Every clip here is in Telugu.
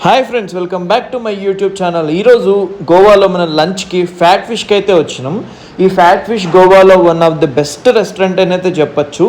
Hi friends, welcome back to my YouTube channel. ఈరోజు గోవాలో మన లంచ్కి ఫ్యాట్ ఫిష్కి అయితే వచ్చినాం. ఈ ఫ్యాట్ ఫిష్ గోవాలో one of the best restaurant అని అయితే చెప్పచ్చు.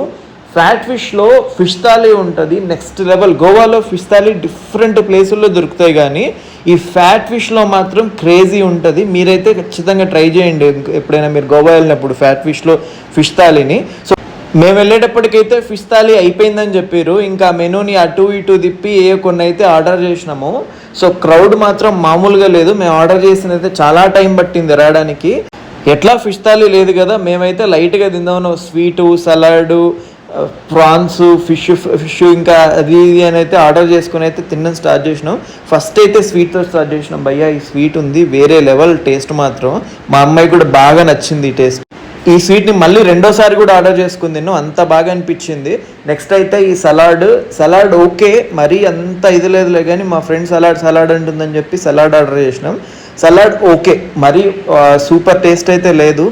ఫ్యాట్ ఫిష్లో ఫిష్ థాలీ ఉంటుంది, నెక్స్ట్ లెవెల్. గోవాలో ఫిష్ థాలీ డిఫరెంట్ ప్లేసుల్లో దొరుకుతాయి, కానీ ఈ ఫ్యాట్ ఫిష్లో మాత్రం క్రేజీ ఉంటుంది. మీరైతే ఖచ్చితంగా ట్రై చేయండి ఎప్పుడైనా మీరు గోవా వెళ్ళినప్పుడు ఫ్యాట్ ఫిష్లో ఫిష్ థాలీని. సో మేము వెళ్ళేటప్పటికైతే ఫిష్ థాలీ అయిపోయిందని చెప్పారు. ఇంకా మెనూని అటు ఇటు తిప్పి కొన్ని అయితే ఆర్డర్ చేసినాము. సో క్రౌడ్ మాత్రం మామూలుగా లేదు. మేము ఆర్డర్ చేసినైతే చాలా టైం పట్టింది రావడానికి. ఎట్లా ఫిష్ థాలీ లేదు కదా, మేమైతే లైట్గా తిందామని స్వీటు, సలాడు, ప్రాన్స్, ఫిష్ ఇంకా అది ఇది అని అయితే ఆర్డర్ చేసుకుని అయితే తినడం స్టార్ట్ చేసినాం. ఫస్ట్ అయితే స్వీట్తో స్టార్ట్ చేసినాం. భయ్యా ఈ స్వీట్ ఉంది వేరే లెవెల్ టేస్ట్ మాత్రం. మా అమ్మాయి కూడా బాగా నచ్చింది ఈ టేస్ట్. ఈ స్వీట్ని మళ్ళీ రెండోసారి కూడా ఆర్డర్ చేసుకుని తిన్నాం, అంత బాగా అనిపించింది. నెక్స్ట్ అయితే ఈ సలాడ్ ఓకే, మరీ అంత ఇది లేదులే, కానీ మా ఫ్రెండ్ సలాడ్ అంటుందని చెప్పి సలాడ్ ఆర్డర్ చేసినాం. సలాడ్ ఓకే, మరీ సూపర్ టేస్ట్ అయితే లేదు.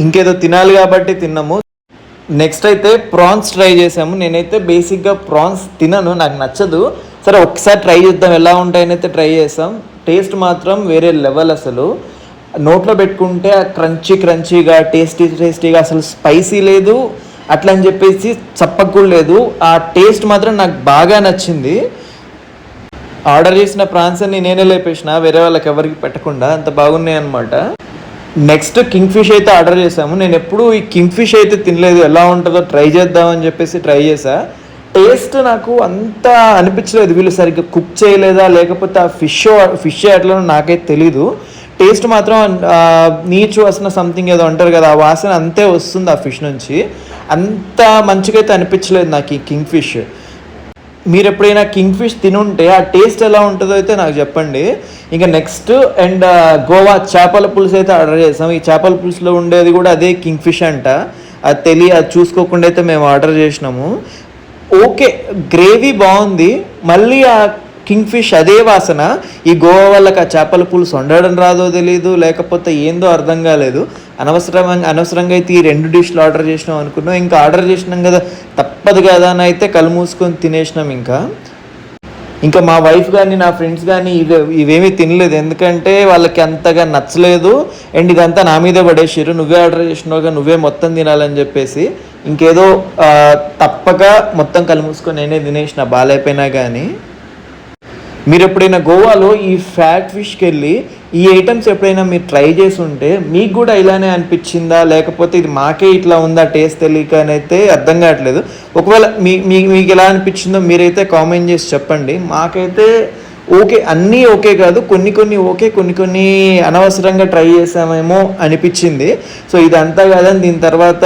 ఇంకేదో తినాలి కాబట్టి తిన్నాము. నెక్స్ట్ అయితే ప్రాన్స్ ట్రై చేసాము. నేనైతే బేసిక్గా ప్రాన్స్ తినను, నాకు నచ్చదు. సరే ఒకసారి ట్రై చేద్దాం ఎలా ఉంటాయని అయితే ట్రై చేసాం. టేస్ట్ మాత్రం వేరే లెవెల్. అసలు నోట్లో పెట్టుకుంటే క్రంచీగా టేస్టీగా, అసలు స్పైసీ లేదు అట్లా అని చెప్పేసి చప్పకు కూడా లేదు. ఆ టేస్ట్ మాత్రం నాకు బాగా నచ్చింది. ఆర్డర్ చేసిన ప్రాన్స్ అన్ని నేనే లేపేసిన, వేరే వాళ్ళకి ఎవరికి పెట్టకుండా, అంత బాగున్నాయి అనమాట. నెక్స్ట్ కింగ్ ఫిష్ అయితే ఆర్డర్ చేసాము. నేను ఎప్పుడు ఈ కింగ్ ఫిష్ అయితే తినలేదు, ఎలా ఉంటుందో ట్రై చేద్దామని చెప్పేసి ట్రై చేసా. టేస్ట్ నాకు అంత అనిపించలేదు. వీళ్ళు సరిగ్గా కుక్ చేయలేదా లేకపోతే ఆ ఫిష్ అట్లా నాకైతే తెలీదు. టేస్ట్ మాత్రం నీచు వాసన సంథింగ్ ఏదో అంటారు కదా, ఆ వాసన అంతే వస్తుంది ఆ ఫిష్ నుంచి. అంత మంచిగా అయితే అనిపించలేదు నాకు ఈ కింగ్ ఫిష్. మీరు ఎప్పుడైనా కింగ్ ఫిష్ తినుంటే ఆ టేస్ట్ ఎలా ఉంటుందో అయితే నాకు చెప్పండి. ఇంకా నెక్స్ట్ అండ్ గోవా చేపల పులుసు అయితే ఆర్డర్ చేసాం. ఈ చేపల పులుసులో ఉండేది కూడా అదే కింగ్ ఫిష్ అంట. అది చూసుకోకుండా అయితే మేము ఆర్డర్ చేసినాము. ఓకే, గ్రేవీ బాగుంది. మళ్ళీ ఆ కింగ్ ఫిష్ అదే వాసన. ఈ గోవా వాళ్ళకి ఆ చేపల పులుసు వండడం రాదో తెలీదు, లేకపోతే ఏందో అర్థం కాలేదు. అనవసరంగా అయితే ఈ 2 డిష్లు ఆర్డర్ చేసినాం అనుకున్నాం. ఇంకా ఆర్డర్ చేసినాం కదా, తప్పదు కదా అని అయితే కళ్ళు మూసుకొని తినేసినాం. ఇంకా మా వైఫ్ కానీ నా ఫ్రెండ్స్ కానీ ఇవేమీ తినలేదు, ఎందుకంటే వాళ్ళకి అంతగా నచ్చలేదు. అండ్ ఇదంతా నా మీదే పడేసారు, నువ్వే ఆర్డర్ చేసినావుగా, నువ్వే మొత్తం తినాలని చెప్పేసి. ఇంకేదో తప్పక మొత్తం కళ్ళు మూసుకొని నేనే తినేసిన, బాగాలేకపోయినా కానీ. మీరు ఎప్పుడైనా గోవాలో ఈ ఫ్యాట్ ఫిష్కి వెళ్ళి ఈ ఐటమ్స్ ఎప్పుడైనా మీరు ట్రై చేసి ఉంటే మీకు కూడా ఇలానే అనిపించిందా, లేకపోతే ఇది మాకే ఇట్లా ఉందా టేస్ట్ తెలియక అని అయితే అర్థం కావట్లేదు. ఒకవేళ మీకు ఎలా అనిపించిందో మీరైతే కామెంట్ చేసి చెప్పండి. మాకైతే ఓకే, అన్నీ ఓకే కాదు, కొన్ని ఓకే, కొన్ని అనవసరంగా ట్రై చేసామేమో అనిపించింది. సో ఇదంతా కాదని దీని తర్వాత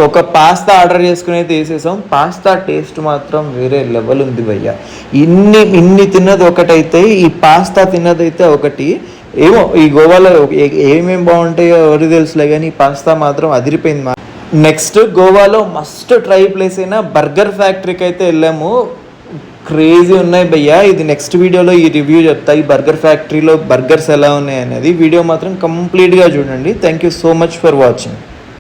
ఒక పాస్తా ఆర్డర్ చేసుకుని అయితే వేసేసాం. పాస్తా టేస్ట్ మాత్రం వేరే లెవెల్ ఉంది భయ్య. ఇన్ని తిన్నది ఒకటైతే ఈ పాస్తా తిన్నదైతే ఒకటి. ఏమో ఈ గోవాలో ఏమేమి బాగుంటాయో ఎవరికి తెలుసులే, కానీ ఈ పాస్తా మాత్రం అదిరిపోయింది. నెక్స్ట్ గోవాలో మస్ట్ ట్రై ప్లేస్ అయినా బర్గర్ ఫ్యాక్టరీకి అయితే వెళ్ళాము. క్రేజీ ఉన్నాయి భయ్య. ఇది నెక్స్ట్ వీడియోలో ఈ రివ్యూ చెప్తా, ఈ బర్గర్ ఫ్యాక్టరీలో బర్గర్స్ ఎలా ఉన్నాయి అనేది. వీడియో మాత్రం కంప్లీట్గా చూడండి. Thank you so much for watching.